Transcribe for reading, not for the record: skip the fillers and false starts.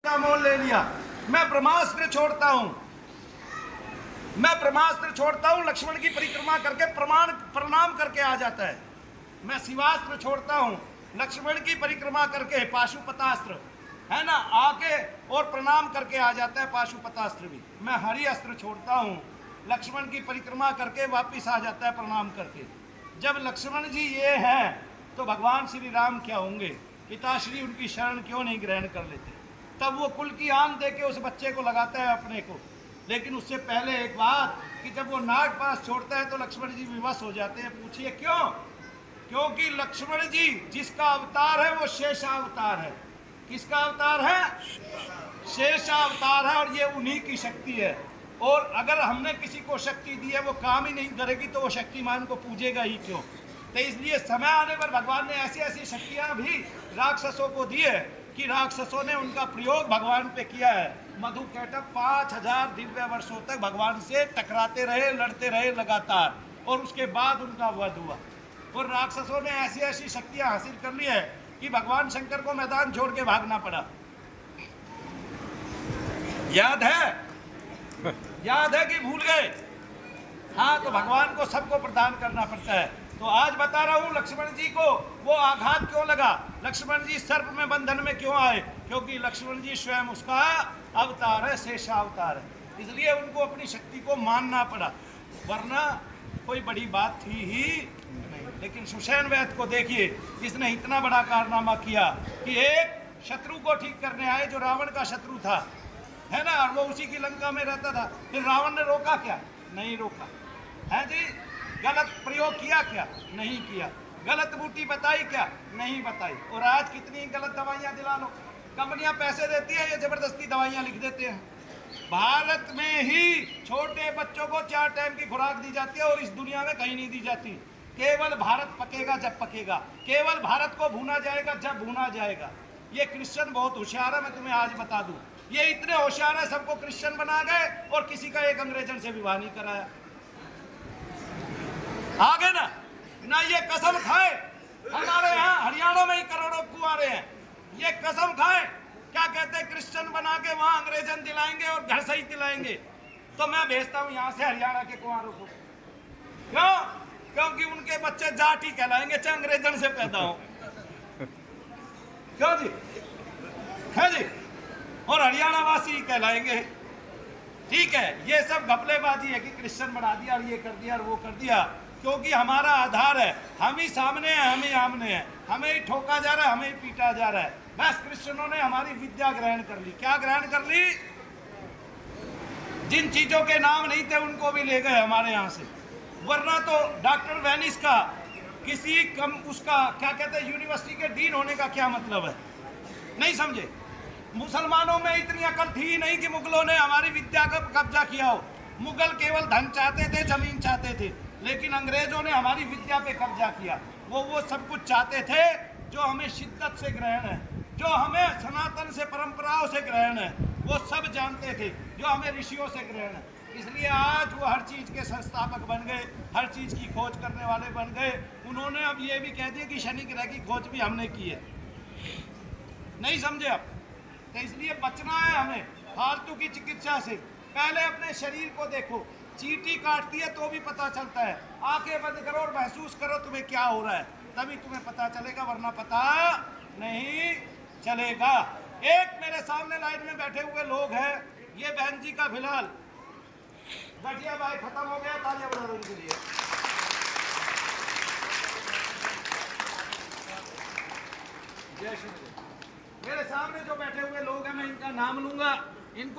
सीता मोल ले लिया। मैं ब्रह्मास्त्र छोड़ता हूं, मैं ब्रह्मास्त्र छोड़ता हूं, लक्ष्मण की परिक्रमा करके प्रणाम करके आ जाता है। मैं शिवास्त्र छोड़ता हूं, लक्ष्मण की परिक्रमा करके पाशुपतास्त्र है ना, आके और प्रणाम करके आ जाता है पाशुपतास्त्र भी। मैं हरि अस्त्र छोड़ता हूं, लक्ष्मण की परिक्रमा करके वापिस आ जाता है प्रणाम करके। जब लक्ष्मण जी ये हैं तो भगवान श्री राम क्या होंगे, पिताश्री उनकी शरण क्यों नहीं ग्रहण कर लेते। तब वो कुल की आन दे के उस बच्चे को लगाता है अपने को। लेकिन उससे पहले एक बात कि जब वो नागपाश छोड़ता है तो लक्ष्मण जी विवश हो जाते हैं। पूछिए क्यों? क्योंकि लक्ष्मण जी जिसका अवतार है वो शेषावतार है। किसका अवतार है? शेषावतार है, और ये उन्हीं की शक्ति है। और अगर हमने किसी को शक्ति दी है वो काम ही नहीं करेगी तो वो शक्तिमान को पूजेगा ही क्यों। तो इसलिए समय आने पर भगवान ने ऐसी ऐसी शक्तियां भी राक्षसों को दी है कि राक्षसों ने उनका प्रयोग भगवान पे किया है। मधुकैटभ 5000 दिव्य वर्षों तक भगवान से टकराते रहे, लड़ते रहे लगातार, और उसके बाद उनका वध हुआ। और राक्षसों ने ऐसी ऐसी शक्तियां हासिल कर ली है कि भगवान शंकर को मैदान छोड़ के भागना पड़ा। याद है? याद है कि भूल गए? हाँ, तो भगवान को सबको प्रदान करना पड़ता है। तो आज बता रहा हूं लक्ष्मण जी को वो आघात क्यों लगा, लक्ष्मण जी सर्प में बंधन में क्यों आए, क्योंकि लक्ष्मण जी स्वयं उसका अवतार है, शेषावतार है। इसलिए उनको अपनी शक्ति को मानना पड़ा, वरना कोई बड़ी बात थी ही नहीं। लेकिन सुषेण वैद्य को देखिए, इसने इतना बड़ा कारनामा किया कि एक शत्रु को ठीक करने आए जो रावण का शत्रु था, है ना, और वो उसी की लंका में रहता था। फिर रावण ने रोका क्या? नहीं रोका। है जी? गलत प्रयोग किया क्या? नहीं किया। गलत बूटी बताई क्या? नहीं बताई। और आज कितनी गलत दवाइयां दिला लो, कंपनियां पैसे देती है, ये जबरदस्ती दवाइयां लिख देते हैं। भारत में ही छोटे बच्चों को 4 टाइम की खुराक दी जाती है और इस दुनिया में कहीं नहीं दी जाती। केवल भारत पकेगा जब पकेगा, केवल भारत को भूना जाएगा जब भूना जाएगा। ये क्रिश्चियन बहुत होशियार है, मैं तुम्हें आज बता दूं। ये इतने होशियार है, सबको क्रिश्चियन बना गए और किसी का एक अंग्रेजन से विवाह नहीं कराया। आगे ना ये कसम खाए, हमारे यहाँ हरियाणा में ही करोड़ों कुंवारे हैं, ये कसम खाए, क्या कहते हैं, क्रिश्चियन बना के वहां अंग्रेजन दिलाएंगे और घर से ही दिलाएंगे। तो मैं भेजता हूं यहाँ से हरियाणा के कुंवारों को। क्यों? क्योंकि उनके बच्चे जाटी कहलाएंगे, चाहे अंग्रेजन से पैदा हो। क्यों जी? है जी? और हरियाणा वासी कहलाएंगे। ठीक है, ये सब घपलेबाजी है कि क्रिश्चियन बना दिया और ये कर दिया और वो कर दिया, क्योंकि हमारा आधार है, हम ही सामने हैं, हम ही आमने हैं, हमें ही ठोका जा रहा है, हमें ही पीटा जा रहा है। बस क्रिश्चियनों ने हमारी विद्या ग्रहण कर ली। क्या ग्रहण कर ली? जिन चीजों के नाम नहीं थे उनको भी ले गए हमारे यहाँ से। वरना तो डॉक्टर वेनिस का किसी कम उसका क्या कहते हैं यूनिवर्सिटी के डीन होने का क्या मतलब है? नहीं समझे? मुसलमानों में इतनी अकल थी नहीं कि मुगलों ने हमारी विद्या का कब्जा किया हो। मुगल केवल धन चाहते थे, जमीन चाहते थे, लेकिन अंग्रेजों ने हमारी विद्या पे कब्जा किया। वो सब कुछ चाहते थे जो हमें शिद्दत से ग्रहण है, जो हमें सनातन से परंपराओं से ग्रहण है, वो सब जानते थे, जो हमें ऋषियों से ग्रहण है। इसलिए आज वो हर चीज के संस्थापक बन गए, हर चीज की खोज करने वाले बन गए। उन्होंने अब ये भी कह दिया कि शनि ग्रह की खोज भी हमने की है। नहीं समझे आप? तो इसलिए बचना है हमें फालतू की चिकित्सा से। पहले अपने शरीर को देखो, चींटी काटती है तो भी पता चलता है। आंखें बंद करो और महसूस करो तुम्हें क्या हो रहा है, तभी तुम्हें पता चलेगा, वरना पता नहीं चलेगा। एक मेरे सामने लाइन में बैठे हुए लोग हैं, ये बहन जी का फिलहाल बैठिया भाई खत्म हो गया, तालियां बजा दो इनके लिए। जय श्री। मेरे सामने जो बैठे हुए लोग हैं, मैं इनका नाम लूंगा, इनको